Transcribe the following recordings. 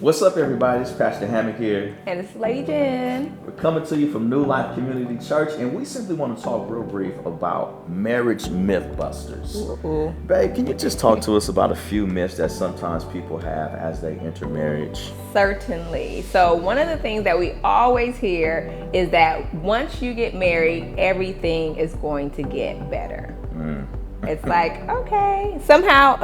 What's up, everybody? It's Pastor Hammock here. And it's Lady Jenn. We're coming to you from New Life Community Church, and we simply want to talk real brief about marriage myth busters. Ooh. Babe, can you just talk to us about a few myths that sometimes people have as they enter marriage? Certainly. So one of the things that we always hear is that once you get married, everything is going to get better. It's like, okay, somehow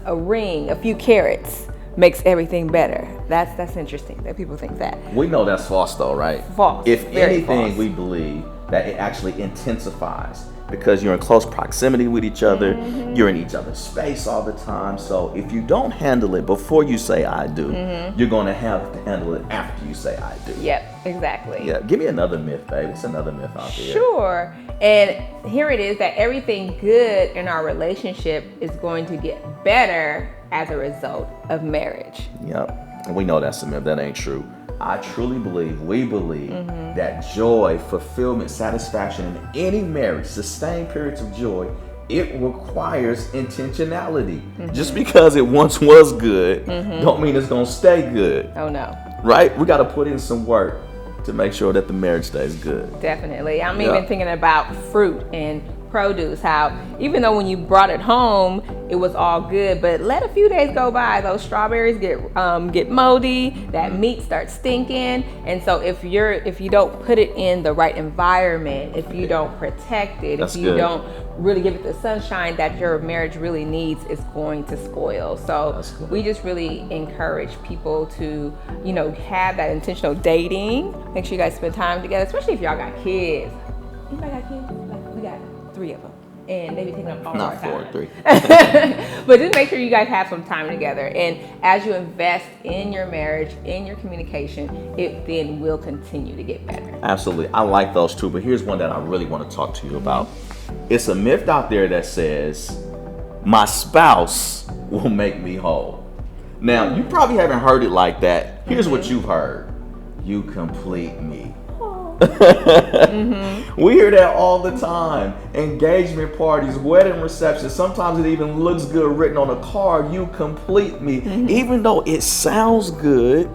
a ring, a few carats makes everything better. That's interesting that people think that. We know that's false though, right? False. If Very anything, false. we believe that it actually intensifies because you're in close proximity with each other. You're in each other's space all the time. So if you don't handle it before you say I do, you're going to have to handle it after you say I do. Yep, exactly. Yeah, give me another myth, babe. It's another myth out there. Sure. And here it is, that everything good in our relationship is going to get better as a result of marriage. Yep. And we know that's a myth. That ain't true. I truly believe, we believe that joy, fulfillment, satisfaction in any marriage, sustained periods of joy, it requires intentionality. Just because it once was good, don't mean it's going to stay good. Oh no. Right? We got to put in some work to make sure that the marriage stays good. Definitely. I'm even thinking about fruit and produce, how even though when you brought it home it was all good, but let a few days go by, those strawberries get moldy, that meat starts stinking. And so if you don't put it in the right environment, if you don't protect it, That's if you good. don't really give it the sunshine that your marriage really needs, it's going to spoil. So we just really encourage people to, have that intentional dating. Make sure you guys spend time together, especially if y'all got kids. Anybody got kids? We got 3 of them, and they be taking up all our time. Not 4, 3. But just make sure you guys have some time together, and as you invest in your marriage, in your communication, it then will continue to get better. Absolutely. I like those too, but here's one that I really want to talk to you about. It's a myth out there that says, my spouse will make me whole. Now, you probably haven't heard it like that. Here's what you've heard. You complete me. We hear that all the time. Engagement parties, wedding receptions. Sometimes it even looks good written on a card. You complete me. Even though it sounds good,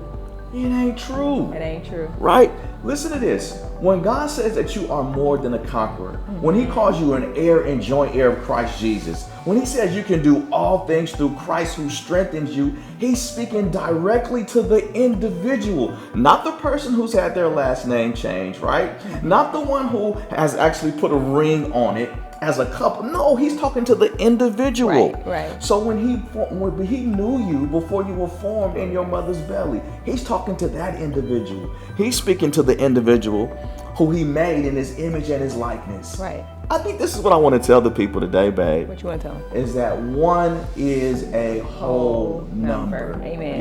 it ain't true. It ain't true. Right? Listen to this. When God says that you are more than a conqueror, when he calls you an heir and joint heir of Christ Jesus, when he says you can do all things through Christ who strengthens you, he's speaking directly to the individual, not the person who's had their last name changed, right? Not the one who has actually put a ring on it as a couple. No, he's talking to the individual. Right. So when he knew you before you were formed in your mother's belly, he's talking to that individual. He's speaking to the individual who he made in his image and his likeness. Right. I think this is what I want to tell the people today, babe. What you want to tell them? Is that 1 is a whole number. Amen.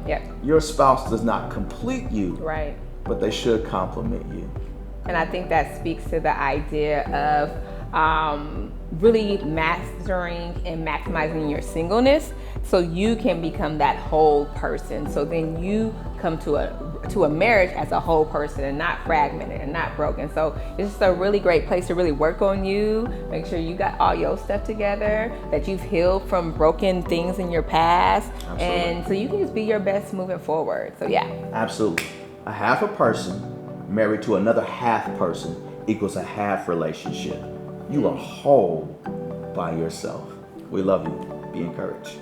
Yep. Your spouse does not complete you. Right. But they should complement you. And I think that speaks to the idea of really mastering and maximizing your singleness so you can become that whole person. So then you come to a marriage as a whole person and not fragmented and not broken. So it's just a really great place to really work on you. Make sure you got all your stuff together, that you've healed from broken things in your past. Absolutely. And so you can just be your best moving forward. So yeah. Absolutely. A half a person married to another half person equals a half relationship. You are whole by yourself. We love you. Be encouraged.